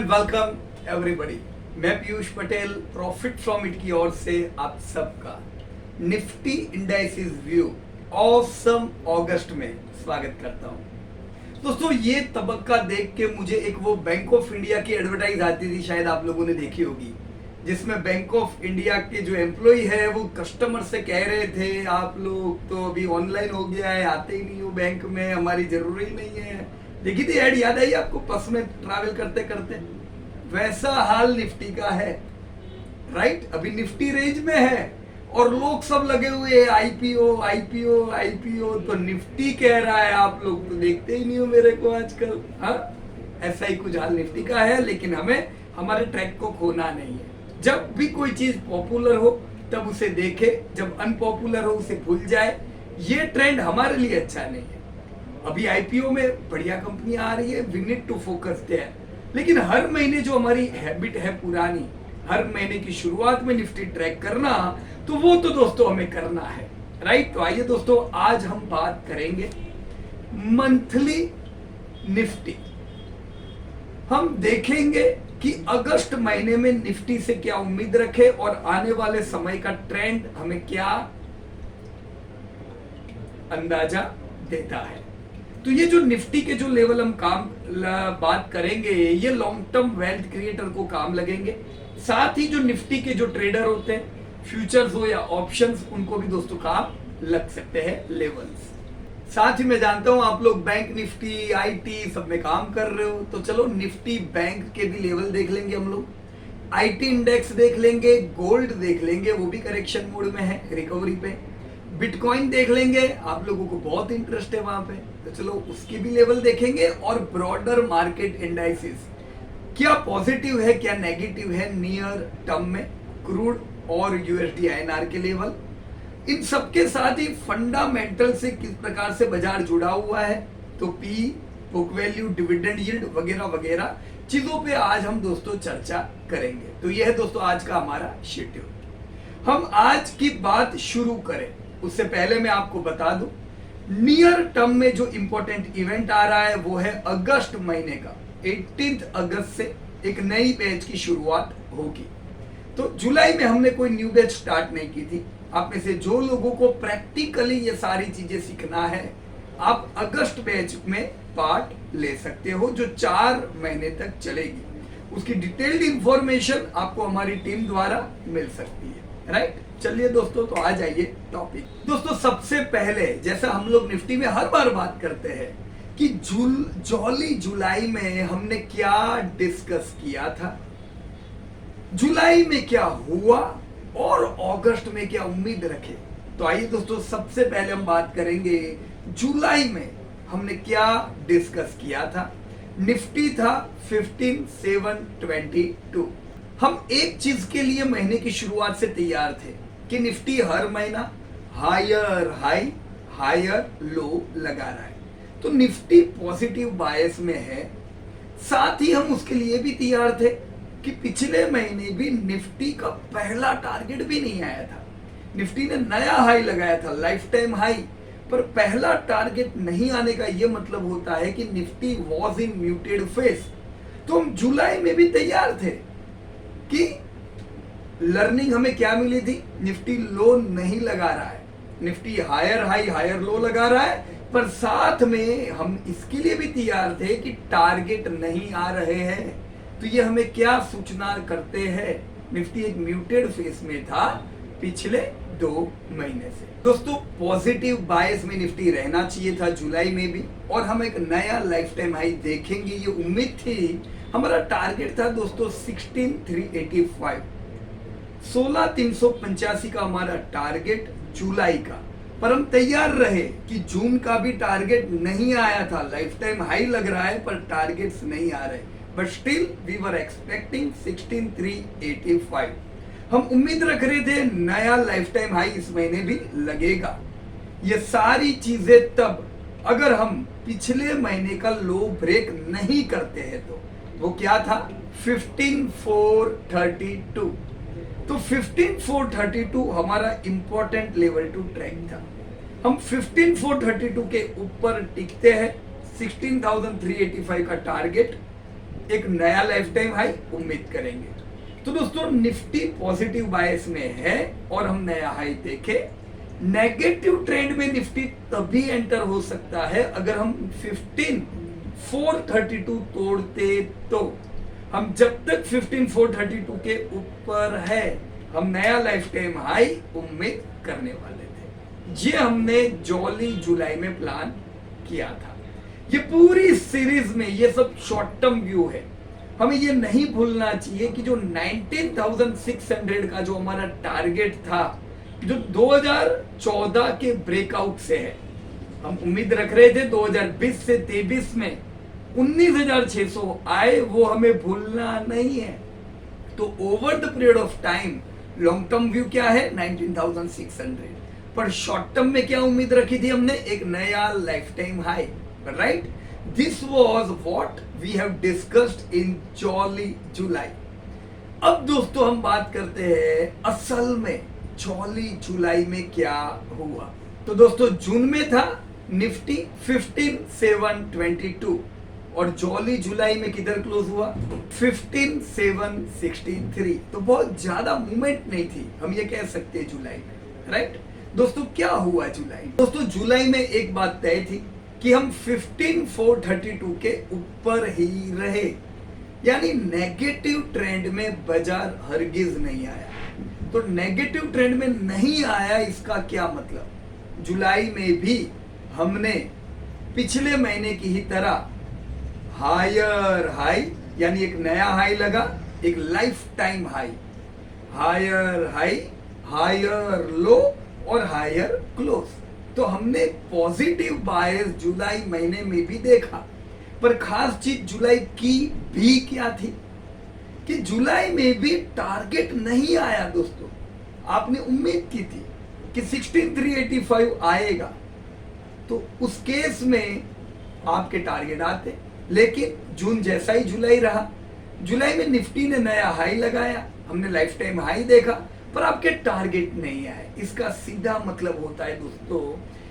And welcome everybody. मैं Piyush Patel profit from it की ओर से आप सबका Nifty indices view awesome August में स्वागत करता हूं। दोस्तों, ये तबक्का देख के मुझे एक वो बैंक ऑफ इंडिया की एडवर्टाइज आती थी, शायद आप लोगों ने देखी होगी, जिसमें बैंक ऑफ इंडिया के जो एम्प्लॉय है वो कस्टमर से कह रहे थे आप लोग तो अभी ऑनलाइन हो गया है, आते ही नहीं हो बैंक में, हमारी जरूरी ही नहीं है। देखी थी ऐड, याद आई आपको, बस में ट्रैवल करते करते? वैसा हाल निफ्टी का है, राइट। अभी निफ्टी रेंज में है और लोग सब लगे हुए हैं आईपीओ आईपीओ आईपीओ। तो निफ्टी कह रहा है आप लोग तो देखते ही नहीं हो मेरे को आजकल। हाँ, ऐसा ही कुछ हाल निफ्टी का है, लेकिन हमें हमारे ट्रैक को खोना नहीं है। जब भी कोई चीज पॉपुलर हो तब उसे देखे, जब अनपॉपुलर हो उसे भूल जाए। ये ट्रेंड हमारे लिए अच्छा नहीं है। अभी आईपीओ में बढ़िया कंपनियां आ रही है, we need to focus there. लेकिन हर महीने जो हमारी हैबिट है पुरानी, हर महीने की शुरुआत में निफ्टी ट्रैक करना, तो वो तो दोस्तों हमें करना है, राइट। तो आइए दोस्तों, आज हम बात करेंगे मंथली निफ्टी। हम देखेंगे कि अगस्त महीने में निफ्टी से क्या उम्मीद रखे और आने वाले समय का ट्रेंड हमें क्या अंदाजा देता है। तो ये जो निफ्टी के जो लेवल हम बात करेंगे, ये लॉन्ग टर्म वेल्थ क्रिएटर को काम लगेंगे। साथ ही जो निफ्टी के जो ट्रेडर होते हैं, फ्यूचर्स हो या ऑप्शंस, उनको भी दोस्तों काम लग सकते हैं लेवल्स। साथ ही मैं जानता हूं आप लोग बैंक निफ्टी आईटी सब में काम कर रहे हो, तो चलो निफ्टी बैंक के भी लेवल देख लेंगे हम लोग, आईटी इंडेक्स देख लेंगे, गोल्ड देख लेंगे, वो भी करेक्शन मोड में है, रिकवरी पे। बिटकॉइन देख लेंगे, आप लोगों को बहुत इंटरेस्ट है वहां पे, तो चलो उसकी भी लेवल देखेंगे। और ब्रॉडर मार्केट इंडाइसिस क्या पॉजिटिव है क्या नेगेटिव है नियर टर्म में, क्रूड और यूएसडी आईएनआर के लेवल, इन सबके साथ ही फंडामेंटल से किस प्रकार से बाजार जुड़ा हुआ है, तो P, book value, dividend yield वगैरह वगैरह चीजों पे आज हम दोस्तों चर्चा करेंगे। तो यह है दोस्तों आज का हमारा शेड्यूल। हम आज की बात शुरू करें उससे पहले मैं आपको बता दूं, नियर टर्म में जो इंपॉर्टेंट इवेंट आ रहा है वो है अगस्त महीने का 18 अगस्त से एक नई बैच की शुरुआत होगी। तो जुलाई में हमने कोई न्यू बैच स्टार्ट नहीं की थी। आप में से जो लोगों को प्रैक्टिकली ये सारी चीजें सीखना है, आप अगस्त बैच में पार्ट ले सकते हो, जो 4 महीने तक चलेगी। उसकी डिटेल्ड इंफॉर्मेशन आपको हमारी टीम द्वारा मिल सकती है, राइट। चलिए दोस्तों, तो आ जाइए टॉपिक। दोस्तों, सबसे पहले जैसा हम लोग निफ्टी में हर बार बात करते हैं कि जुलाई में हमने क्या डिस्कस किया था, जुलाई में क्या हुआ और अगस्त में क्या उम्मीद रखे। तो आइए दोस्तों, सबसे पहले हम बात करेंगे जुलाई में हमने क्या डिस्कस किया था। निफ्टी था 15,722। हम एक चीज के लिए महीने की शुरुआत से तैयार थे कि निफ्टी हर महीना हायर हाई हायर लो लगा रहा है, तो निफ्टी पॉजिटिव बायस में है। साथ ही हम उसके लिए भी तैयार थे कि पिछले महीने भी निफ्टी का पहला टारगेट भी नहीं आया था। निफ्टी ने नया हाई लगाया था, लाइफ टाइम हाई, पर पहला टारगेट नहीं आने का यह मतलब होता है कि Nifty was in muted face. तो हम जुलाई में भी तैयार थे कि लर्निंग हमें क्या मिली थी, निफ्टी लो नहीं लगा रहा है, Nifty higher high higher low लगा रहा है, पर साथ में हम इसके लिए भी तैयार थे कि टारगेट नहीं आ रहे हैं। तो ये हमें क्या सूचना करते हैं, निफ्टी एक म्यूटेड फेस में था पिछले 2 महीने से। दोस्तों, पॉजिटिव बायस में निफ्टी रहना चाहिए था जुलाई में भी, और हम एक नया लाइफ टाइम हाई देखेंगे ये उम्मीद थी। हमारा टारगेट था दोस्तों 16,385, 16,385 का हमारा टारगेट जुलाई का, पर हम तैयार रहे कि जून का भी टारगेट नहीं आया था। लाइफ टाइम हाई लग रहा है पर टारगेट्स नहीं आ रहे, but still we were expecting 16,385। हम उम्मीद रख रहे थे नया लाइफ टाइम हाई इस महीने भी लगेगा। ये सारी चीजें तब, अगर हम पिछले महीने का लो ब्रेक नहीं करते हैं तो वो क्या था, 15,432। तो 15,432 हमारा इंपॉर्टेंट लेवल टू ट्रैक था। हम 15,432 के ऊपर टिकते हैं, 16,385 का टारगेट एक नया लाइफ टाइम हाई उम्मीद करेंगे। तो दोस्तों निफ्टी पॉजिटिव बायस में है और हम नया हाई देखे। नेगेटिव ट्रेंड में निफ्टी तभी एंटर हो सकता है अगर हम 15432 तोड़ते। तो हम जब तक 15432 के ऊपर है हम नया लाइफ टाइम हाई उम्मीद करने वाले थे। ये हमने जॉली जुलाई में प्लान किया था। ये पूरी सीरीज में ये सब शॉर्ट टर्म व्यू है। हमें ये नहीं भूलना चाहिए कि जो 19,600 का जो हमारा टारगेट था, जो 2014 के ब्रेकआउट से है, हम उम्मीद रख रहे थे 2020 से 23 में 19,600 आए, वो हमें भूलना नहीं है। तो over the period of time long term view क्या है 19,600, पर शॉर्ट टर्म में क्या उम्मीद रखी थी हमने, एक नया life time high, right. This was what we have discussed in jolly July. अब दोस्तों हम बात करते हैं असल में जॉली जुलाई में क्या हुआ। तो दोस्तों जून में था निफ्टी 15,722 और जॉली जुलाई में किधर क्लोज हुआ 15,763। तो बहुत ज्यादा मूवमेंट नहीं थी, हम ये कह सकते हैं जुलाई में, राइट। दोस्तों क्या हुआ जुलाई, दोस्तों जुलाई में एक बात तय थी कि हम 15,432 के ऊपर ही रहे, यानी नेगेटिव ट्रेंड में बाजार हरगिज नहीं आया। तो नेगेटिव ट्रेंड में नहीं आया, इसका क्या मतलब, जुलाई में भी हमने पिछले महीने की ही तरह हायर हाई, यानी एक नया हाई लगा, एक life time high, higher high, higher low और हायर क्लोज। तो हमने पॉजिटिव बायस जुलाई महीने में भी देखा। पर खास चीज जुलाई की भी क्या थी कि जुलाई में भी टारगेट नहीं आया। दोस्तों आपने उम्मीद की थी कि 16,385 आएगा, तो उस केस में आपके टारगेट आते, लेकिन जून जैसा ही जुलाई रहा। जुलाई में निफ्टी ने नया हाई लगाया, हमने लाइफ टाइम हाई देखा, पर आपके टारगेट नहीं आए। इसका सीधा मतलब होता है दोस्तों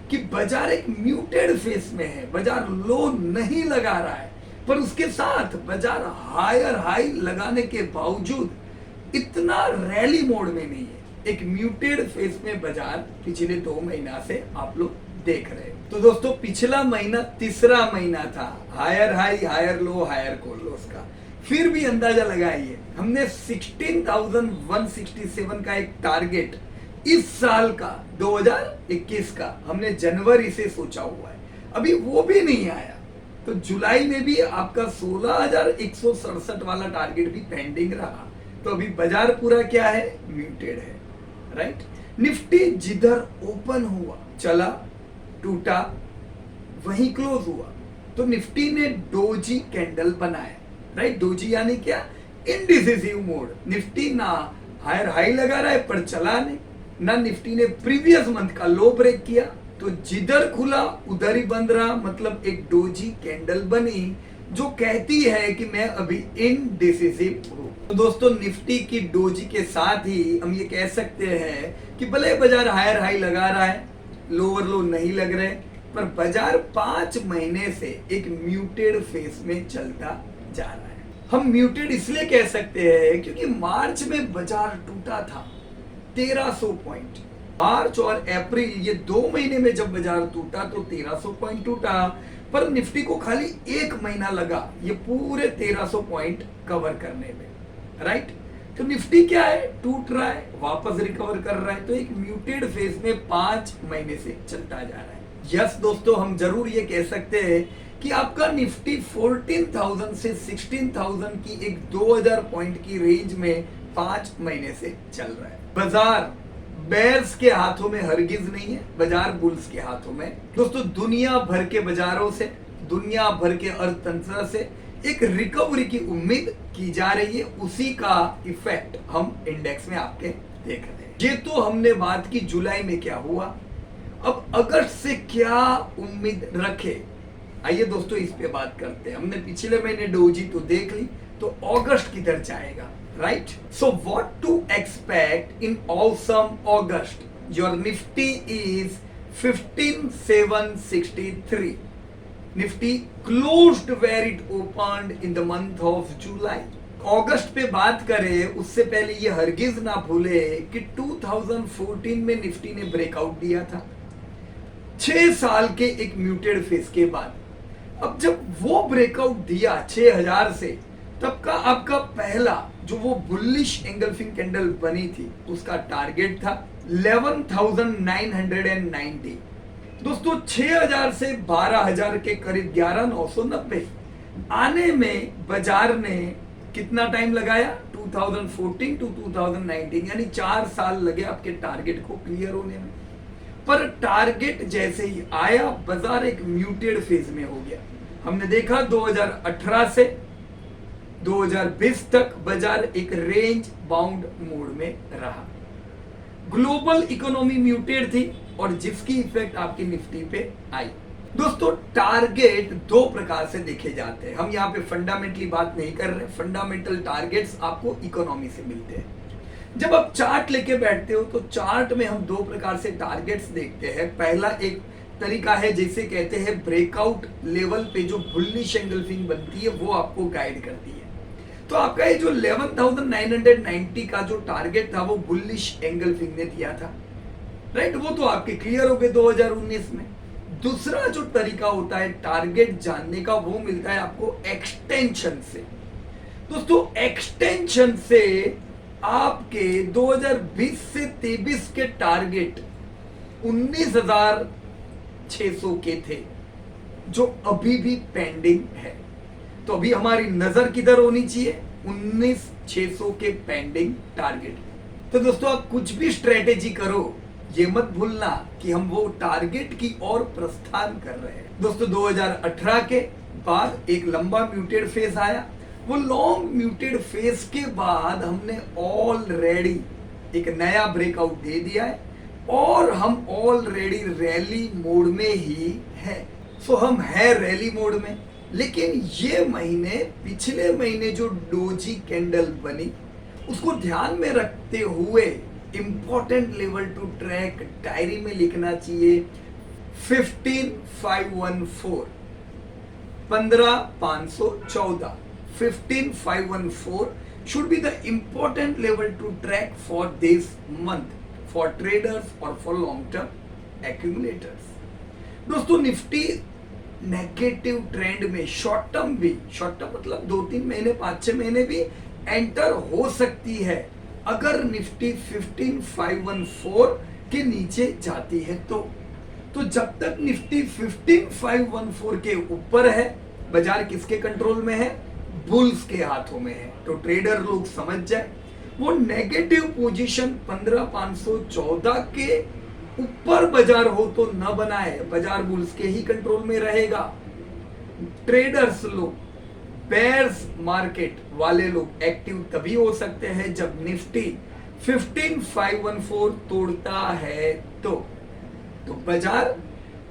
कि बाजार एक म्यूटेड फेस में है, बाजार लो नहीं लगा रहा है, पर उसके साथ बाजार हायर हाई लगाने के बावजूद इतना रैली मोड में नहीं है। एक म्यूटेड फेस में बाजार पिछले 2 महीना से आप लोग देख रहे हैं। तो दोस्तों पिछला महीना तीसरा महीना था higher high, higher low, higher closes का। फिर भी अंदाजा लगाइए, हमने 16,167 का एक टारगेट इस साल का 2021 का हमने जनवरी से सोचा हुआ है, अभी वो भी नहीं आया। तो जुलाई में भी आपका 16,167 वाला टारगेट भी पेंडिंग रहा। तो अभी बाजार पूरा क्या है, म्यूटेड है, राइट। निफ्टी जिधर ओपन हुआ चला, टूटा, वहीं क्लोज हुआ। तो निफ्टी ने डोजी कैंडल बनाया, राइट। डोजी यानी क्या, इनडिसिसिव मोड। निफ्टी ना हायर हाई लगा रहा है पर चला नहीं, ना निफ्टी ने प्रीवियस मंथ का लो ब्रेक किया, तो जिधर खुला उधर ही बंद रहा। मतलब एक डोजी कैंडल बनी जो कहती है कि मैं अभी इनडिसिसिव हूं। तो दोस्तों निफ्टी की डोजी के साथ ही हम ये कह सकते हैं कि भले बाजार हायर हाई लगा रहा है, लोअर लो नहीं लग रहे, पर बाजार 5 महीने से एक म्यूटेड फेस में चलता जा रहा है। हम म्यूटेड इसलिए कह सकते हैं क्योंकि मार्च में बाजार टूटा था 1300 पॉइंट। मार्च और अप्रैल ये 2 महीने में जब बाजार टूटा तो 1300 पॉइंट टूटा, पर निफ्टी को खाली 1 महीना लगा ये पूरे 1300 पॉइंट कवर करने में, राइट। तो निफ्टी क्या है, टूट रहा है, वापस रिकवर कर रहा है। तो एक म्यूटेड फेज में 5 महीने से चलता जा रहा है। यस दोस्तों, हम जरूर ये कह सकते हैं कि आपका निफ्टी 14,000 से 16,000 की एक 2,000 पॉइंट की रेंज में 5 महीने से चल रहा है। बाजार बेयर्स के हाथों में हरगिज नहीं है, बाजार बुल्स के हाथों में। दोस्तों दुनिया भर के बाजारों से, दुनिया भर के अर्थतंत्र से एक रिकवरी की उम्मीद की जा रही है। उसी का इफेक्ट हम इंडेक्स में आपके देख रहे हैं। ये तो हमने बात की जुलाई में क्या हुआ। अब अगस्त से क्या उम्मीद रखे, आइए दोस्तों इस पे बात करते हैं। हमने पिछले महीने डोजी तो देख ली, तो अगस्त किधर जाएगा, right. So what to expect in awesome August. Your Nifty is 15,763, Nifty closed where it opened in the month of July. अगस्त पे बात करें उससे पहले ये हरगिज ना भूले कि 2014 में निफ्टी ने ब्रेकआउट दिया था 6 साल के एक म्यूटेड फेज के बाद। अब जब वो ब्रेकआउट दिया 6000 से, तब का आपका पहला जो वो बुलिश एंगल्फिंग कैंडल बनी थी उसका टारगेट था 11,990। दोस्तों 6000 से 12000 के करीब 11,990 आने में बाजार ने कितना टाइम लगाया? 2014 टू 2019, यानी 4 साल लगे आपके टारगेट को क्लियर होने में। पर टारगेट जैसे ही आया बाजार एक म्यूटेड फेज में हो गया। हमने देखा 2018 से 2020 तक बाजार एक रेंज बाउंड मोड में रहा। ग्लोबल इकोनॉमी म्यूटेड थी और जिसकी इफेक्ट आपकी निफ्टी पे आई। दोस्तों टारगेट दो प्रकार से देखे जाते हैं। हम यहाँ पे फंडामेंटली बात नहीं कर रहे। फंडामेंटल टारगेट्स आपको इकोनॉमी से मिलते हैं। जब आप चार्ट लेके बैठते हो तो चार्ट में हम दो प्रकार से टारगेट्स देखते हैं। पहला एक तरीका है जिसे कहते हैं ब्रेकआउट लेवल पे जो बुलिश एंगल्फिंग बनती है वो आपको गाइड करती है। तो आपका ये जो 11,990 का जो टारगेट था वो बुलिश एंगल्फिंग ने दिया था, राइट? वो तो आपके क्लियर हो गए 2019 में। दूसरा जो तरीका होता है टारगेट जानने का वो मिलता है आपको एक्सटेंशन से। दोस्तों एक्सटेंशन से आपके 2020 से 23 के टारगेट 19,600 के थे जो अभी भी पेंडिंग है। तो अभी हमारी नजर किधर होनी चाहिए? 19,600 के पेंडिंग टारगेट। तो दोस्तों आप कुछ भी स्ट्रेटेजी करो ये मत भूलना कि हम वो टारगेट की ओर प्रस्थान कर रहे हैं। दोस्तों 2018 के बाद एक लंबा म्यूटेड फेज आया। वो लॉन्ग म्यूटेड फेज के बाद हमने ऑलरेडी एक नया ब्रेकआउट दे दिया है और हम ऑलरेडी रैली मोड में ही है। सो हम है रैली मोड में, लेकिन ये महीने पिछले महीने जो डोजी कैंडल बनी उसको ध्यान में रखते हुए important level to track diary में लिखना चाहिए 15,514 15,514 15,514 should be the important level to track for this month for traders or for long term accumulators। दोस्तों निफ्टी नेगेटिव ट्रेंड में शॉर्ट टर्म मतलब 2-3 महीने 5-6 महीने भी एंटर हो सकती है अगर निफ्टी 15,514 के नीचे जाती है तो जब तक निफ्टी 15,514 के ऊपर है बाजार किसके कंट्रोल में है? बुल्स के हाथों में है। तो ट्रेडर लोग समझ जाए वो नेगेटिव पोजीशन 15,514 के ऊपर बाजार हो तो न बनाए, बाजार बुल्स के ही कंट्रोल में रहेगा। ट्रेडर्स लोग बेयर्स मार्केट वाले लोग एक्टिव तभी हो सकते हैं जब निफ्टी 15,514 तोड़ता है तो बाजार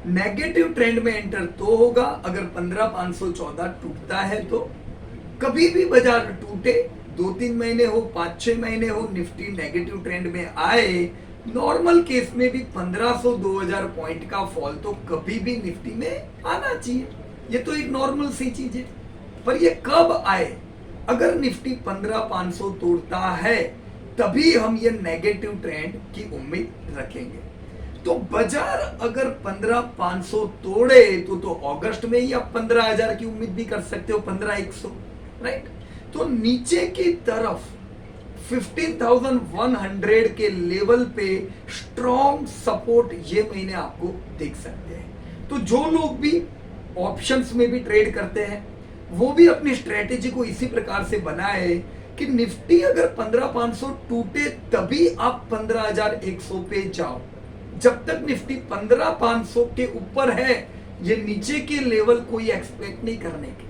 नेगेटिव ट्रेंड में एंटर तो होगा। अगर 15,514 टूटता है तो कभी भी बाजार टूटे 2-3 महीने हो 5-6 महीने हो निफ्टी नेगेटिव ट्रेंड में आए, नॉर्मल केस में भी 1,500-2,000 पॉइंट का फॉल तो कभी भी निफ्टी में आना चाहिए। ये तो एक नॉर्मल सी चीज है। पर ये कब आए? अगर निफ्टी 15,500 तोड़ता है तभी हम ये नेगेटिव ट्रेंड की उम्मीद रखेंगे। तो बाजार अगर 15,500 तोड़े तो अगस्त में ही आप 15,000 की उम्मीद भी कर सकते हो, 15,100, राइट? तो नीचे की तरफ 15,100 के लेवल पे स्ट्रॉन्ग सपोर्ट ये महीने आपको देख सकते हैं। तो जो लोग भी ऑप्शंस में भी ट्रेड करते हैं वो भी अपनी स्ट्रेटेजी को इसी प्रकार से बनाए कि निफ्टी अगर 15,500 टूटे तभी आप 15,100 पे जाओ। जब तक निफ्टी 15,500 के ऊपर है ये नीचे के लेवल कोई एक्सपेक्ट नहीं करने के।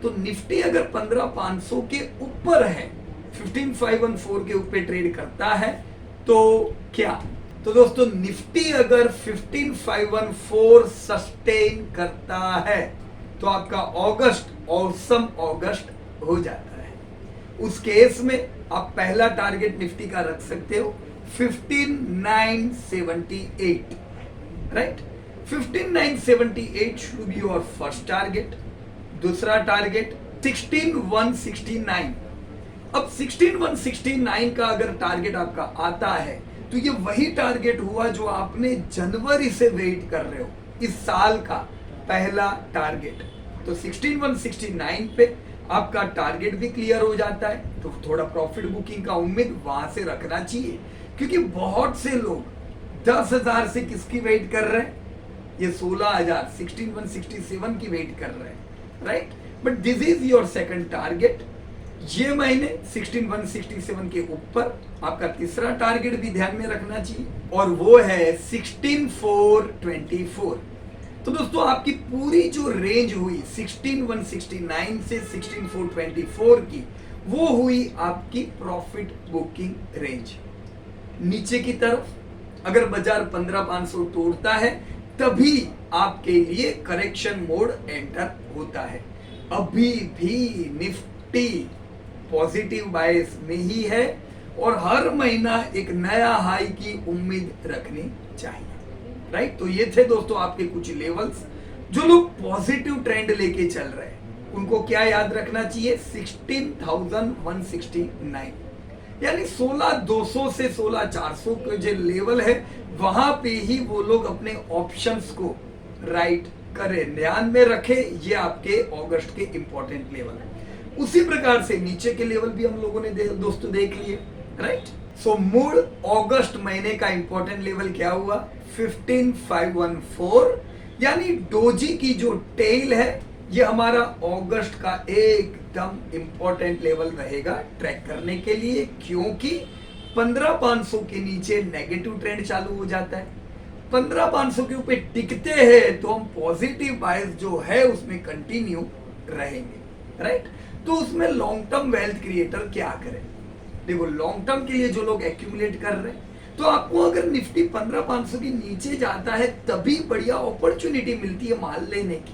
तो निफ्टी अगर 15,500 के ऊपर है 15,514 के ऊपर ट्रेड करता है तो क्या? तो दोस्तों निफ्टी अगर 15,514 सस्टेन करता है तो आपका अगस्त ऑसम अगस्त हो जाता है। उस केस में आप पहला टारगेट निफ्टी का रख सकते हो 15,978, right? 15,978 should be your first target. दूसरा टारगेट 16,169। अब 16,169 का अगर टारगेट आपका आता है तो ये वही टारगेट हुआ जो आपने जनवरी से वेट कर रहे हो, इस साल का पहला टारगेट। तो 16,169 पे आपका टारगेट भी क्लियर हो जाता है, तो थोड़ा प्रॉफिट बुकिंग का उम्मीद वहां से रखना चाहिए, क्योंकि बहुत से लोग 10,000 से किसकी वेट कर रहे हैं, ये 16,000 16,167 की वेट कर रहे हैं, right. But this is your second target. ये महीने 16,167 के ऊपर आपका तीसरा टारगेट भी ध्यान में रखना चाहिए, और वो है 16,424। तो दोस्तों आपकी पूरी जो रेंज हुई 16,169 से 16,424 की, वो हुई आपकी प्रॉफिट बुकिंग रेंज। नीचे की तरफ अगर बाजार 15,500 तोड़ता है तभी आपके लिए करेक्शन मोड एंटर होता है। अभी भी निफ्टी पॉजिटिव बायस में ही है और हर महीना एक नया हाई की उम्मीद रखनी चाहिए, राइट। तो ये थे दोस्तों आपके कुछ लेवल्स। जो लोग पॉजिटिव ट्रेंड लेके चल रहे हैं उनको क्या याद रखना चाहिए, 16,169 यानी 16,200 से 16,400 के जो लेवल है वहां पे ही वो लोग अपने ऑप्शंस को राइट करें, ध्यान में रखें। ये आपके अगस्त के इंपॉर्टेंट लेवल है। उसी प्रकार से नीचे के लेवल भी हम लोगों ने दोस्तों देख लिए, राइट। सो मूड अगस्त महीने का इंपॉर्टेंट लेवल क्या हुआ, 15,514, यानी डोजी की जो टेल है ये हमारा अगस्त का एकदम इंपॉर्टेंट लेवल रहेगा ट्रैक करने के लिए, क्योंकि 15,500 के नीचे नेगेटिव ट्रेंड चालू हो जाता है। 15,500 के ऊपर टिकते हैं तो हम पॉजिटिव बायस जो है उसमें कंटिन्यू रहेंगे, राइट। तो उसमें लॉन्ग टर्म वेल्थ क्रिएटर क्या करें, देखो लॉन्ग टर्म के लिए जो लोग एक्यूमुलेट कर रहे हैं, तो आपको अगर निफ्टी 15,500 के नीचे जाता है तभी बढ़िया अपॉर्चुनिटी मिलती है माल लेने की।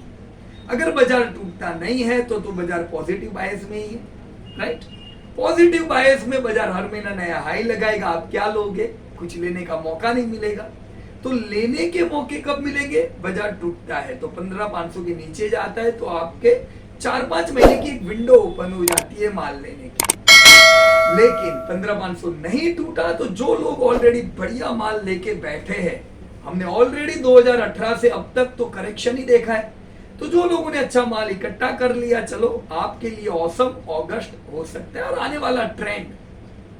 अगर बाजार टूटता नहीं है तो बाजार पॉजिटिव बायस में ही है, राइट। पॉजिटिव बायस में बाजार हर महीना नया हाई लगाएगा, आप क्या लोगे, कुछ लेने का मौका नहीं मिलेगा। तो लेने के मौके कब मिलेंगे, बाजार टूटता है तो 15,500 के नीचे जाता है तो आपके 4-5 महीने की एक विंडो ओपन हो जाती है माल लेने की। लेकिन 15,500 नहीं टूटा तो जो लोग ऑलरेडी बढ़िया माल लेके बैठे हैं, हमने ऑलरेडी 2018 से अब तक तो करेक्शन ही देखा है, तो जो लोगों ने अच्छा माल इकट्ठा कर लिया, चलो आपके लिए औसम अगस्त हो सकता है और आने वाला ट्रेंड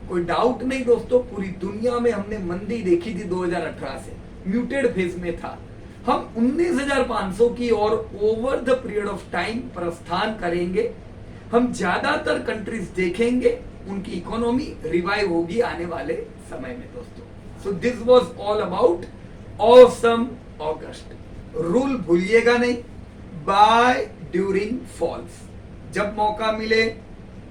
कोई डाउट नहीं दोस्तों। पूरी दुनिया में हमने मंदी देखी थी 2018 से, म्यूटेड फेज में था। हम 19,500 की और over the period of time प्रस्थान करेंगे। हम ज्यादातर कंट्रीज देखेंगे उनकी इकोनॉमी रिवाइव होगी आने वाले समय में दोस्तों। So this was all about awesome August. Rule भूलिएगा नहीं, बाय ड्यूरिंग फॉल्स, जब मौका मिले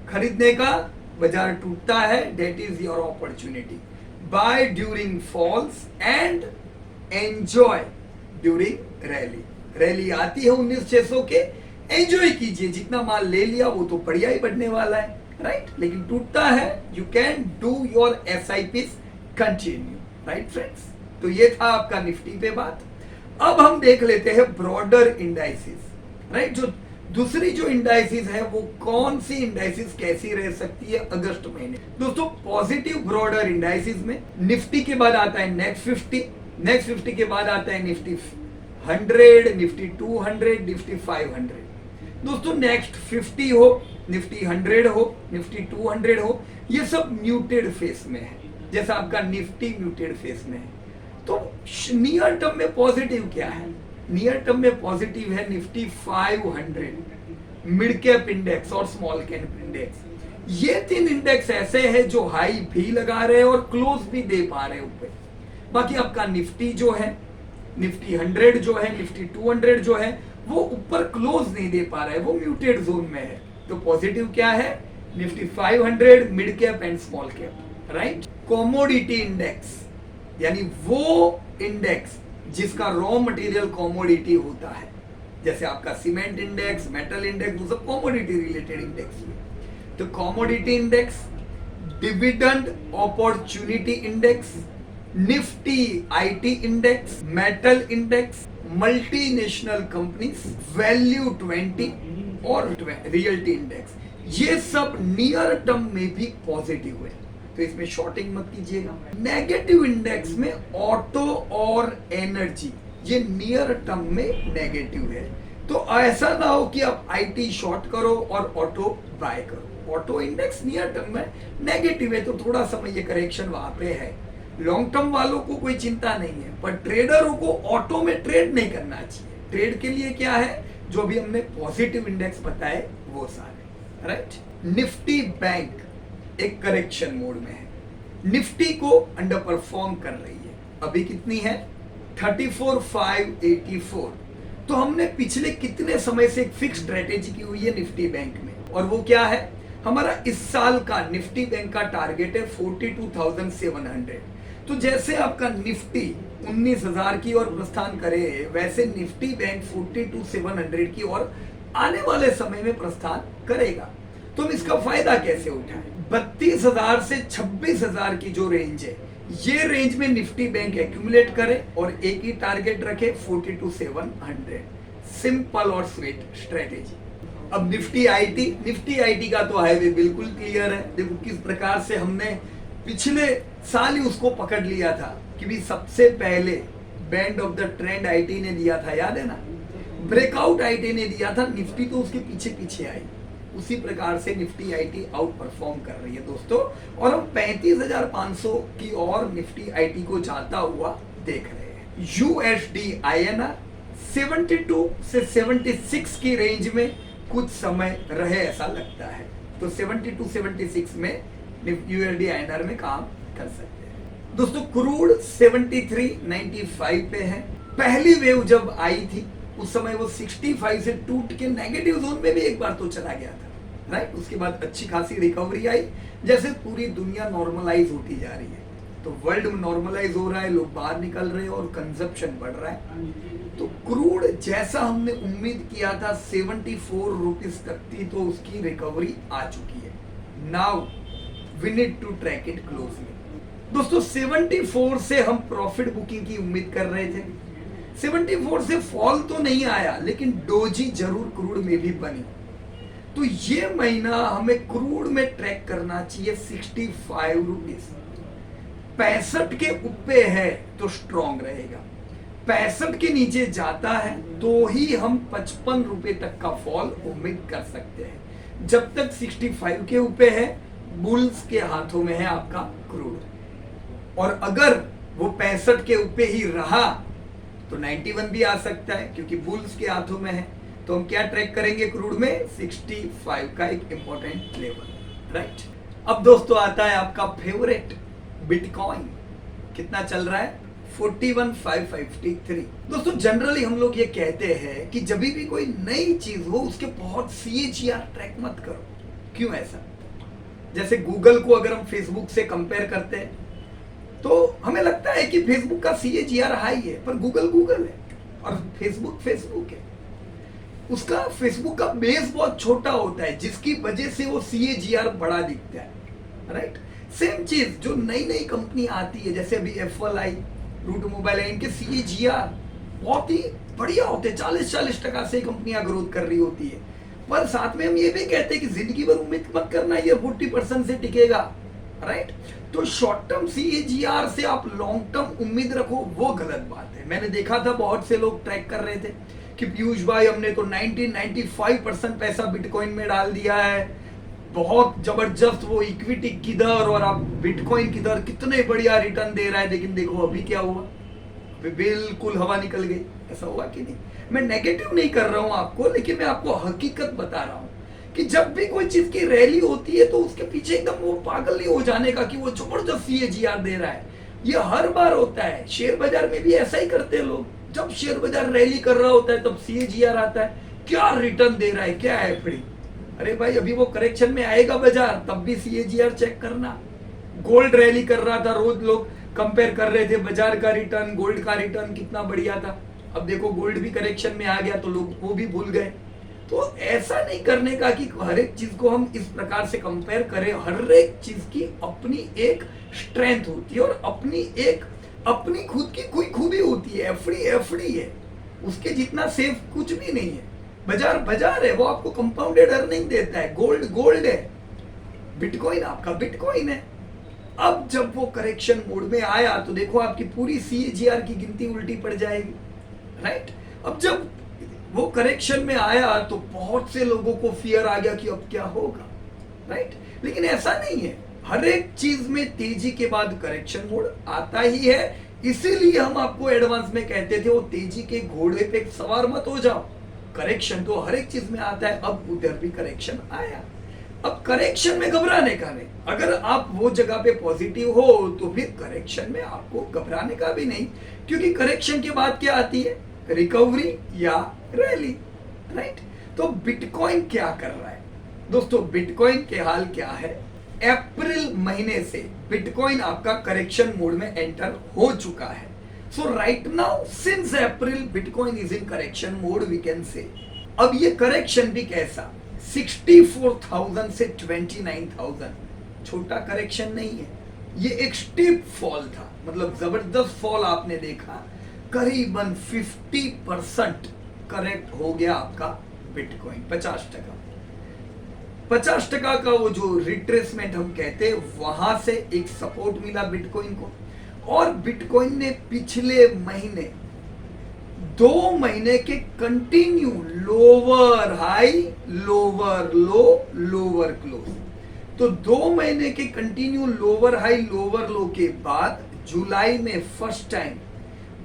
खरीदने का, बाजार टूटता है that is your opportunity. Buy during falls and enjoy during rally. Rally आती है 19,600 के, एंजॉय कीजिए, जितना माल ले लिया वो तो बढ़िया ही बढ़ने वाला है, राइट। लेकिन टूटता है, you can do your SIPs continue, right friends. तो ये था आपका निफ्टी पे बात। अब हम देख लेते हैं ब्रॉडर इंडाइसिस, राइट। जो दूसरी जो इंडाइसिस है वो कौन सी इंडाइसिस कैसी रह सकती है अगस्त महीने। दोस्तों पॉजिटिव ब्रॉडर इंडाइसिस में निफ्टी के बाद आता है नेक्स्ट 50, नेक्स्ट 50 के बाद आता है निफ्टी 100, निफ्टी 200, निफ्टी 500। दोस्तों नेक्स्ट 50 हो, निफ्टी 100 हो, निफ्टी 200 हो, ये सब म्यूटेड फेस में है, जैसा आपका निफ्टी म्यूटेड फेस में है। तो नियर टर्म में पॉजिटिव क्या है, नियर टर्म में पॉजिटिव है निफ्टी 500, मिड कैप इंडेक्स और स्मॉल कैप इंडेक्स। ये 3 इंडेक्स ऐसे हैं जो हाई भी लगा रहे हैं और क्लोज भी दे पा रहे हैं ऊपर। बाकी आपका निफ्टी जो है, निफ्टी 100 जो है, निफ्टी 200 जो है, वो ऊपर क्लोज नहीं दे पा रहा है, वो म्यूटेड जोन में है। तो पॉजिटिव क्या है, Nifty 500, mid cap and small cap, right. Commodity index यानी वो इंडेक्स जिसका रॉ मटेरियल कॉमोडिटी होता है, जैसे आपका सीमेंट इंडेक्स, मेटल इंडेक्स, वो सब कॉमोडिटी रिलेटेड इंडेक्स हुए। तो commodity index, dividend opportunity index, Nifty IT index, metal index, multinational companies, value 20 और रियल्टी इंडेक्स, ये सब नियर टर्म में भी पॉजिटिव है, तो इसमें शॉर्टिंग मत कीजिएगा। नेगेटिव इंडेक्स में ऑटो और एनर्जी, ये नियर टर्म में नेगेटिव है, तो ऐसा ना हो कि आप आईटी शॉर्ट करो और ऑटो बाय करो। ऑटो इंडेक्स नियर टर्म में नेगेटिव है, तो थोड़ा समय ये करेक्शन वहां पे है। लॉन्ग टर्म वालों को कोई चिंता नहीं है, पर ट्रेडरों को ऑटो में ट्रेड नहीं करना चाहिए। ट्रेड के लिए क्या है, जो भी हमने पॉजिटिव इंडेक्स बताए वो सारे, राइट। निफ्टी बैंक एक करेक्शन मोड में है, निफ्टी को अंडर परफॉर्म कर रही है। अभी कितनी है, 34,584। तो हमने पिछले कितने समय से एक फिक्स स्ट्रेटेजी की हुई है निफ्टी बैंक में, और वो क्या है, हमारा इस साल का निफ्टी बैंक का टारगेट है 42,700। तो जैसे आपका निफ्टी 19,000 की ओर प्रस्थान करे, वैसे निफ्टी बैंक 42,700 की ओर आने वाले समय में प्रस्थान करेगा। तो हम इसका फायदा कैसे उठाएं? 32,000 से 26,000 की जो रेंज है, ये रेंज में निफ्टी बैंक एक्यूमुलेट करे और एक ही टारगेट रखे 42,700। सिंपल और स्वीट स्ट्रेटेजी। अब निफ्टी आईटी का तो हाईवे बिल्कुल क्लियर है। देखो किस प्रकार से हमने पिछले साल ही उसको पकड़ लिया था कि भी सबसे पहले band of the trend IT ने दिया था, याद है ना, ब्रेकआउट आईटी ने दिया था, निफ्टी तो उसके पीछे पीछे आई। उसी प्रकार से निफ्टी आईटी आउट परफॉर्म कर रही है दोस्तों, और हम 35,500 की ओर निफ्टी आईटी को जाता हुआ देख रहे हैं। यूएसडी आईएनआर 72 से 76 की रेंज में कुछ समय रहे ऐसा लगता है, तो 72 76 में यूएसडी आईएनआर में काम कर सकते हैं दोस्तों। क्रूड 73.95 पे है। पहली वेव जब आई थी उस समय वो 65 से टूट के नेगेटिव जोन में भी एक बार तो चला गया था, राइट। उसके बाद अच्छी खासी रिकवरी आई, जैसे पूरी दुनिया नॉर्मलाइज होती जा रही है, तो वर्ल्ड नॉर्मलाइज हो रहा है, लोग बाहर निकल रहे हैं और कंजप्शन बढ़ रहा है। तो क्रूड जैसा हमने उम्मीद किया था 74 रुपीज तक थी, तो उसकी रिकवरी आ चुकी है। Now we need to track it closely दोस्तों। 74 से हम प्रॉफिट बुकिंग की उम्मीद कर रहे थे, 74 से फॉल तो नहीं आया, लेकिन डोजी जरूर क्रूड में भी बनी। तो ये महीना हमें क्रूड में ट्रैक करना चाहिए 65 रुपीज। 65 के ऊपर है तो स्ट्रॉन्ग रहेगा, 65 के नीचे जाता है तो ही हम 55 रुपए तक का फॉल उम्मीद कर सकते हैं। जब तक 65 के ऊपर है, बुल्स के हाथों में है आपका क्रूड, और अगर वो 65 के ऊपर ही रहा तो 91 भी आ सकता है, क्योंकि बुल्स के हाथों में है। तो हम क्या ट्रैक करेंगे क्रूड में, 65 का एक इंपॉर्टेंट लेवल, राइट। अब दोस्तों आता है आपका फेवरेट बिटकॉइन, कितना चल रहा है, 41,553। दोस्तों जनरली हम लोग ये कहते हैं कि जब भी कोई नई चीज हो उसके बहुत CAGR ट्रैक मत करो। क्यों ऐसा? जैसे गूगल को अगर हम फेसबुक से कंपेयर करते हैं तो हमें लगता है कि फेसबुक का CAGR हाई है, पर गूगल है और फेसबुक है। उसका फेसबुक का बेस बहुत छोटा होता है, जिसकी वजह से वो CAGR बड़ा दिखता है, राइट। सेम चीज जो नई नई कंपनी आती है, जैसे अभी एप्पल आई, रूट मोबाइल आई, इनके CAGR बहुत ही बढ़िया होते हैं, 40% से कंपनियां ग्रोथ कर रही होती है। पर साथ में हम ये भी कहते हैं कि जिंदगी भर उम्मीद मत करना ये 40% से टिकेगा, राइट। तो शॉर्ट टर्म CAGR से आप लॉन्ग टर्म उम्मीद रखो, वो गलत बात है। मैंने देखा था बहुत से लोग ट्रैक कर रहे थे कि पीयूष भाई हमने तो 95% पैसा बिटकॉइन में डाल दिया है, बहुत जबरदस्त वो इक्विटी किधर और आप बिटकॉइन किधर, कितने बढ़िया रिटर्न दे रहा है। लेकिन देखो अभी क्या हुआ, बिल्कुल हवा निकल गई। ऐसा हुआ कि नहीं? मैं नेगेटिव नहीं कर रहा हूं आपको, लेकिन मैं आपको हकीकत बता रहा हूं कि जब भी कोई चीज की रैली होती है तो उसके पीछे एकदम वो पागल नहीं हो जाने का कि वो जबरदस्त CAGR दे रहा है। ये हर बार होता है, शेयर बाजार में भी ऐसा ही करते हैं लोग। जब शेयर बाजार रैली कर रहा होता है तब CAGR आता है, क्या रिटर्न दे रहा है, क्या है फिर। अरे भाई अभी वो करेक्शन में आएगा बाजार, तब भी CAGR चेक करना। गोल्ड रैली कर रहा था, रोज लोग कंपेयर कर रहे थे बाजार का रिटर्न, गोल्ड का रिटर्न कितना बढ़िया था। अब देखो गोल्ड भी करेक्शन में आ गया तो लोग वो भी भूल गए। तो ऐसा नहीं करने का कि हर एक चीज को हम इस प्रकार से कंपेयर करें। हर एक चीज की अपनी एक स्ट्रेंथ होती है और अपनी एक अपनी खुद की कोई खूबी होती है, एफडी एफडी है, उसके जितना सेफ कुछ भी नहीं है। बाजार बाजार है, वो आपको कंपाउंडेड अर्निंग देता है। गोल्ड गोल्ड है, बिटकॉइन आपका बिटकॉइन है। अब जब वो करेक्शन मोड में आया तो देखो आपकी पूरी सीएजीआर की गिनती उल्टी पड़ जाएगी, राइट। अब जब वो करेक्शन में आया तो बहुत से लोगों को फियर आ गया कि अब क्या होगा, राइट। लेकिन ऐसा नहीं है, हर एक चीज में तेजी के बाद करेक्शन मोड आता ही है। इसीलिए हम आपको एडवांस में कहते थे वो तेजी के घोड़े पे सवार मत हो जाओ, करेक्शन तो हर एक चीज में आता है। अब उधर भी करेक्शन आया, अब करेक्शन में घबराने का नहीं। अगर आप वो जगह पे पॉजिटिव हो तो फिर करेक्शन में आपको घबराने का भी नहीं, क्योंकि करेक्शन के बाद क्या आती है, रिकवरी या रैली, राइट। तो बिटकॉइन क्या कर रहा है दोस्तों, बिटकॉइन के हाल क्या है, अप्रैल महीने से बिटकॉइन आपका करेक्शन मोड में एंटर हो चुका है। So right now since April bitcoin is in correction mode we can say. अब ये करेक्शन भी कैसा, 64,000 से 29,000, छोटा करेक्शन नहीं है, ये एक स्टीप फॉल था, मतलब जबरदस्त फॉल आपने देखा। करीबन 50% करेक्ट हो गया आपका बिटकॉइन, 50% का वो जो रिट्रेसमेंट हम कहते हैं, वहां से एक सपोर्ट मिला बिटकॉइन को। और बिटकॉइन ने पिछले महीने 2 महीने के continue lower high lower low lower close, तो 2 महीने के continue lower high lower low के बाद जुलाई में फर्स्ट टाइम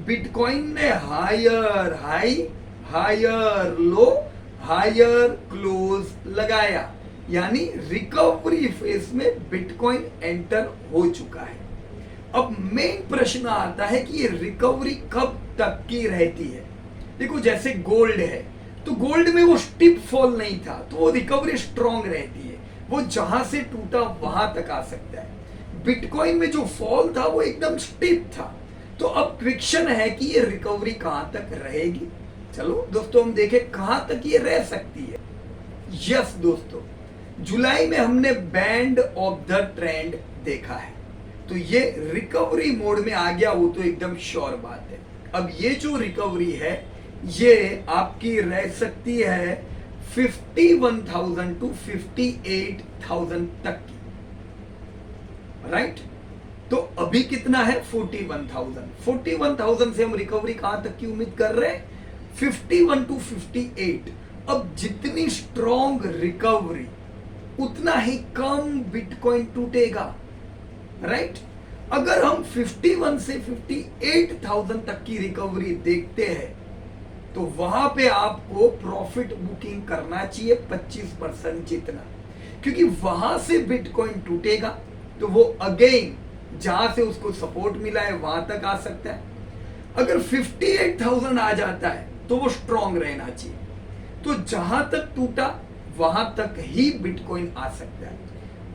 बिटकॉइन ने higher high higher low higher close लगाया, यानी रिकवरी फेज में बिटकॉइन एंटर हो चुका है। अब मेन प्रश्न आता है कि ये रिकवरी कब तक की रहती है। देखो जैसे गोल्ड है, तो गोल्ड में वो स्टिप फॉल नहीं था, तो वो रिकवरी स्ट्रॉन्ग रहती है, वो जहां से टूटा वहां तक आ सकता है। बिटकॉइन में जो फॉल था वो एकदम स्टिप था, तो अब क्वेश्चन है कि ये रिकवरी कहां तक रहेगी। चलो दोस्तों हम देखें कहां तक ये रह सकती है। यस दोस्तों, जुलाई में हमने बैंड ऑफ द ट्रेंड देखा है, तो ये रिकवरी मोड में आ गया, वो तो एकदम श्योर बात है। अब ये जो रिकवरी है ये आपकी रह सकती है 51,000 टू 58,000 तक की, राइट। तो अभी कितना है 41,000 से हम रिकवरी कहां तक की उम्मीद कर रहे हैं, 51 टू 58। अब जितनी स्ट्रॉन्ग रिकवरी उतना ही कम बिटकॉइन टूटेगा, राइट। अगर हम 51 से 58,000 तक की रिकवरी देखते हैं तो वहां पे आपको प्रॉफिट बुकिंग करना चाहिए 25% जितना, क्योंकि वहां से बिटकॉइन टूटेगा तो वो अगेन जहां से उसको सपोर्ट मिला है वहां तक आ सकता है। अगर 58,000 आ जाता है तो वो स्ट्रॉन्ग रहना चाहिए, तो जहां तक टूटा वहां तक ही बिटकॉइन आ सकता है।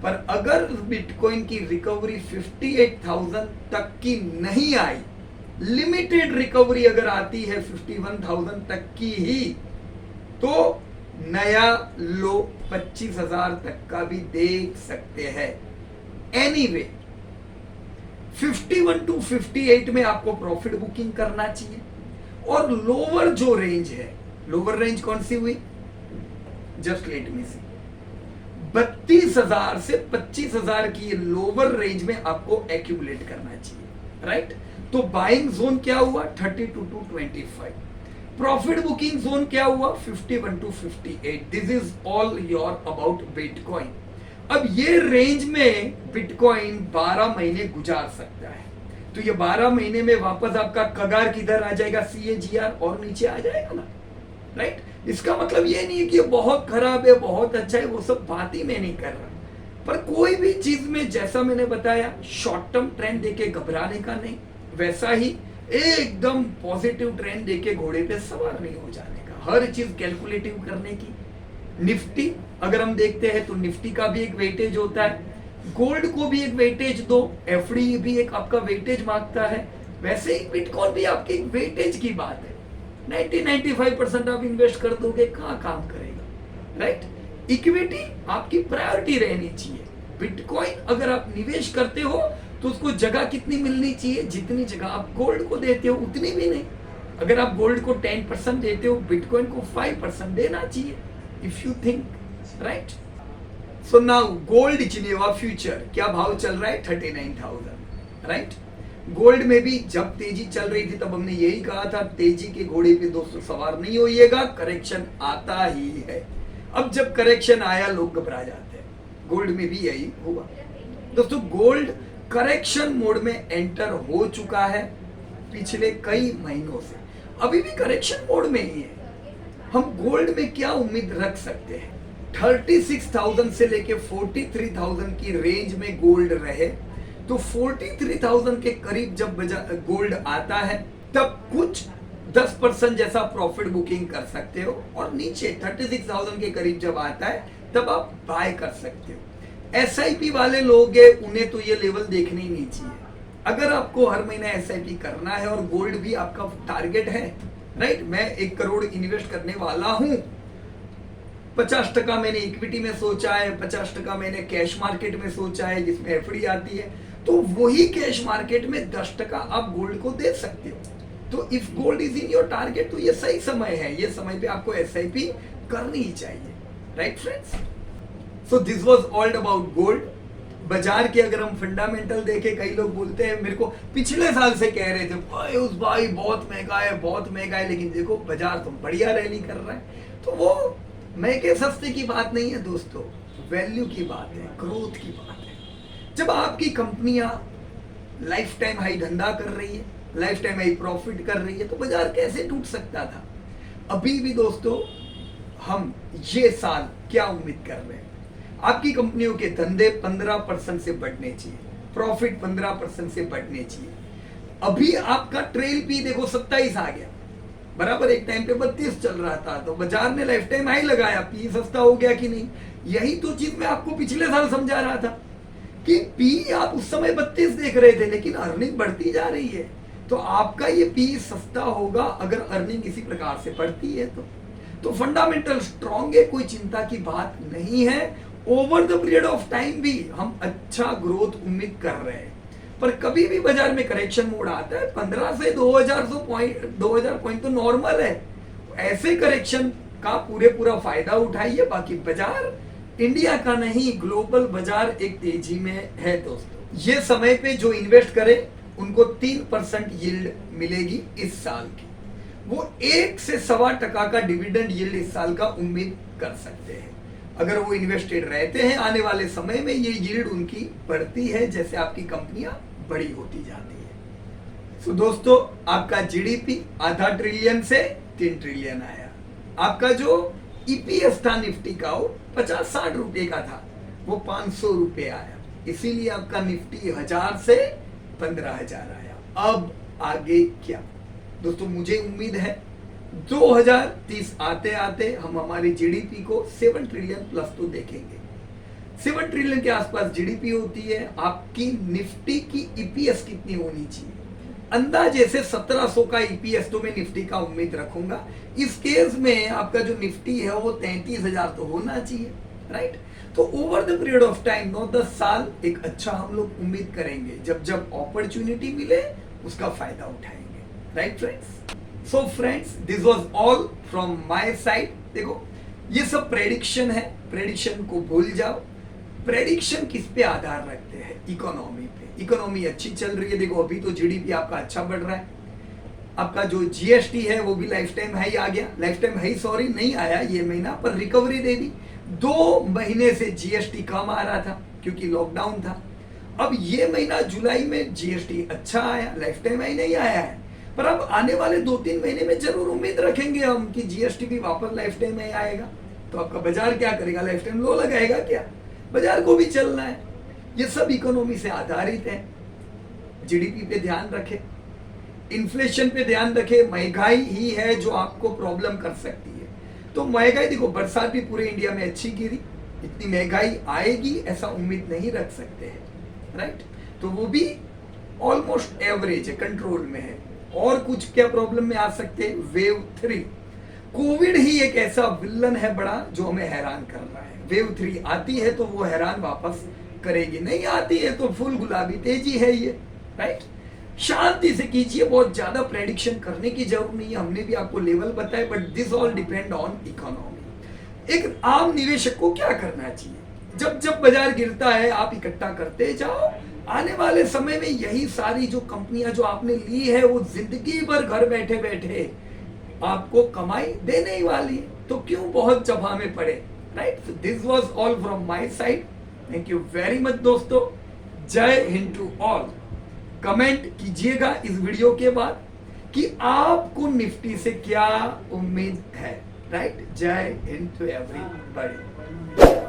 पर अगर बिटकॉइन की रिकवरी 58,000 तक की नहीं आई, लिमिटेड रिकवरी अगर आती है 51,000 तक की ही, तो नया लो 25,000 तक का भी देख सकते हैं। एनीवे 51 टू 58 में आपको प्रॉफिट बुकिंग करना चाहिए। और लोअर जो रेंज है, लोअर रेंज कौन सी हुई, जस्ट लेट मी सी, 32,000 से 25,000 की लोअर रेंज में आपको एक्यूमुलेट करना चाहिए, राइट। तो बाइंग जोन क्या हुआ 32 टू 25, प्रॉफिट बुकिंग जोन क्या हुआ 51 to 58। This is all your about bitcoin. अब ये रेंज में बिटकॉइन 12 महीने गुजार सकता है, तो ये 12 महीने में वापस आपका कगार किधर आ जाएगा, सीएजीआर और नीचे आ जाएगा ना, राइट। इसका मतलब ये नहीं है कि ये बहुत खराब है बहुत अच्छा है, वो सब बात ही मैं नहीं कर रहा। पर कोई भी चीज में जैसा मैंने बताया शॉर्ट टर्म ट्रेंड देके घबराने का नहीं, वैसा ही एकदम पॉजिटिव ट्रेंड देके घोड़े पे सवार नहीं हो जाने का, हर चीज कैलकुलेटिव करने की। निफ्टी अगर हम देखते हैं तो निफ्टी का भी एक वेटेज होता है, गोल्ड को भी एक वेटेज दो, एफडी भी एक आपका वेटेज मांगता है, वैसे ही बिटकॉइन भी आपकी एक वेटेज की बात है। 90-95% आप इन्वेस्ट कर दोगे कहां काम करेगा, राइट। इक्विटी आपकी प्रायोरिटी रहनी चाहिए। बिटकॉइन अगर आप निवेश करते हो तो उसको जगह कितनी मिलनी चाहिए? जितनी जगह आप गोल्ड को देते हो उतनी भी नहीं। अगर आप गोल्ड को 10% देते हो, बिटकॉइन को 5% देना चाहिए, if you think right. So now gold Geneva future क्या भाव चल रहा है? 39,000 राइट। गोल्ड में भी जब तेजी चल रही थी तब हमने यही कहा था, तेजी के घोड़े पे दोस्तों सवार नहीं होइएगा, करेक्शन आता ही है। अब जब करेक्शन आया लोग घबरा जाते हैं, गोल्ड में भी यही हुआ दोस्तों। गोल्ड करेक्शन मोड में एंटर हो चुका है पिछले कई महीनों से, अभी भी करेक्शन मोड में ही है। हम गोल्ड में क्या उम्मीद रख सकते हैं? 36,000 से लेके 43,000 की रेंज में गोल्ड रहे तो 43,000 के करीब जब गोल्ड आता है तब कुछ 10% जैसा प्रॉफिट बुकिंग कर सकते हो, और नीचे 36,000 के करीब जब आता है तब आप बाय कर सकते हो। एसआईपी वाले लोग हैं, उन्हें तो ये लेवल देखने ही नहीं चाहिए। अगर आपको हर महीने एसआईपी करना है और गोल्ड भी आपका टारगेट है राइट, मैं 1 करोड़ इन्वेस्ट करने वाला हूं, 50% मैंने इक्विटी में सोचा है, 50% मैंने कैश मार्केट में सोचा है जिसमें एफडी आती है, तो वही कैश मार्केट में 10% आप गोल्ड को दे सकते हो। तो if gold is in your target तो ये सही समय है, ये समय पे आपको एसआईपी करनी ही चाहिए right friends. So this was all about gold. बाजार के अगर हम फंडामेंटल देखें, कई लोग बोलते हैं मेरे को, पिछले साल से कह रहे थे भाई बहुत महंगा है, बहुत महंगा है, लेकिन देखो बाजार तो बढ़िया रैली कर रहा है। तो वो महंगे सस्ते की बात नहीं है दोस्तों, वैल्यू की बात है, ग्रोथ की बात है। जब आपकी कंपनियां लाइफ टाइम हाई धंधा कर रही है, लाइफ टाइम हाई प्रॉफिट कर रही है, तो बाजार कैसे टूट सकता था? अभी भी दोस्तों हम ये साल क्या उम्मीद कर रहे हैं? आपकी कंपनियों के धंधे 15% से बढ़ने चाहिए, प्रॉफिट 15% से बढ़ने चाहिए। अभी आपका ट्रेल पी देखो 27 आ गया, बराबर एक टाइम पे 32 चल रहा था, तो बाजार ने लाइफ टाइम हाई लगाया, पी सस्ता हो गया कि नहीं? यही तो चीज मैं आपको पिछले साल समझा रहा था कि पी आप उस समय 32 देख रहे थे, लेकिन अर्निंग बढ़ती जा रही है, तो आपका ये पी सस्ता होगा अगर अर्निंग इसी प्रकार से बढ़ती है। तो फंडामेंटल स्ट्रॉन्ग है, कोई चिंता की बात नहीं है। Over the period of time भी हम अच्छा ग्रोथ उम्मीद कर रहे हैं, पर कभी भी बाजार में करेक्शन मोड आता है 15 से 2000 पॉइंट तो नॉर्मल है। ऐसे करेक्शन का पूरा फायदा उठाइए। बाकी बाजार इंडिया का नहीं, ग्लोबल बाजार एक तेजी में है दोस्तों। ये समय पे जो इन्वेस्ट करे उनको 3% यील्ड मिलेगी इस साल की, वो 1 से 1.25% का डिविडेंड यील्ड इस साल का उम्मीद कर सकते हैं। अगर वो इन्वेस्टेड रहते हैं, आने वाले समय में ये यील्ड उनकी बढ़ती है जैसे आपकी कंपनियां बड़ी होती जाती है। तो दोस्तों आपका जीडीपी आधा ट्रिलियन से 3 ट्रिलियन आया। आपका जो ईपीएस था निफ्टी का वो 50-60 रुपए का था, वो 500 रुपए आया, इसीलिए आपका निफ्टी 1000 से 15,000 आया। अब आगे क्या दोस्तों? मुझे उम्मीद है 2030 आते आते हम हमारी जीडीपी को 7 ट्रिलियन प्लस तो देखेंगे। 7 ट्रिलियन के आसपास जीडीपी होती है। आपकी निफ्टी की ईपीएस कितनी होनी चाहिए? अंदाजे से 1700 का ईपीएस तो मैं निफ्टी का उम्मीद रखूंगा। इस केस में आपका जो निफ्टी है वो 33,000 तो होना चाहिए राइट। तो over the period of time 9-10 साल एक अच्छा हम लोग उम्मीद करेंगे, जब जब अपॉर्चुनिटी मिले उसका फायदा उठाएंगे right friends. So friends this was all from my side. देखो ये सब प्रेडिक्शन है, प्रेडिक्शन को भूल जाओ। प्रेडिक्शन किस पे आधार रखते हैं? इकोनॉमी पे। इकोनॉमी अच्छी चल रही है, देखो अभी तो जीडीपी आपका अच्छा बढ़ रहा है। आपका जो जीएसटी है वो भी लाइफ टाइम हाई आ गया, लाइफ टाइम हाई सॉरी नहीं आया ये महीना, पर रिकवरी दे दी। 2 महीने से जीएसटी कम आ रहा था क्योंकि लॉकडाउन था। अब ये महीना जुलाई में जीएसटी अच्छा आया, लाइफ टाइम हाई नहीं आया है, पर अब आने वाले 2-3 महीने में जरूर उम्मीद रखेंगे हम कि जीएसटी भी वापस लाइफ टाइम में आएगा। तो आपका बाजार क्या करेगा? लाइफ टाइम लो लगाएगा क्या? बाजार को भी चलना है। ये सब इकोनॉमी से आधारित है। जीडीपी पे ध्यान रखे, इन्फ्लेशन पे ध्यान रखे। महंगाई ही है जो आपको प्रॉब्लम कर सकती है। तो महंगाई देखो, बरसात भी पूरे इंडिया में अच्छी गिरी, इतनी महंगाई आएगी ऐसा उम्मीद नहीं रख सकते हैं राइट। तो वो भी ऑलमोस्ट एवरेज है, कंट्रोल में है। और कुछ क्या प्रॉब्लम में आ सकते हैं? वेव 3 कोविड ही एक ऐसा विलन है बड़ा जो हमें हैरान कर रहा है। वेव 3 आती है तो वो हैरान वापस करेगी, नहीं आती है तो फुल गुलाबी तेजी है ये, राइट। शांति से कीजिए, बहुत ज्यादा प्रेडिक्शन करने की जरूरत नहीं है, हमने भी आपको लेवल बताए, but this all depend on economy. एक आम निवेशक को क्या करना चाहिए? जब जब बाजार गिरता है आप इकट्ठा करते जाओ, आने वाले समय में यही सारी जो कंपनियां जो आपने ली है वो जिंदगी भर घर बैठे बैठे आपको कमाई देने ही वाली है, तो क्यों बहुत जगह में पड़े, right. This was all from my side, thank you very much दोस्तों, जय हिंद टू ऑल। कमेंट कीजिएगा इस वीडियो के बाद कि आपको निफ्टी से क्या उम्मीद है, राइट। जय हिंद टू एवरीबॉडी।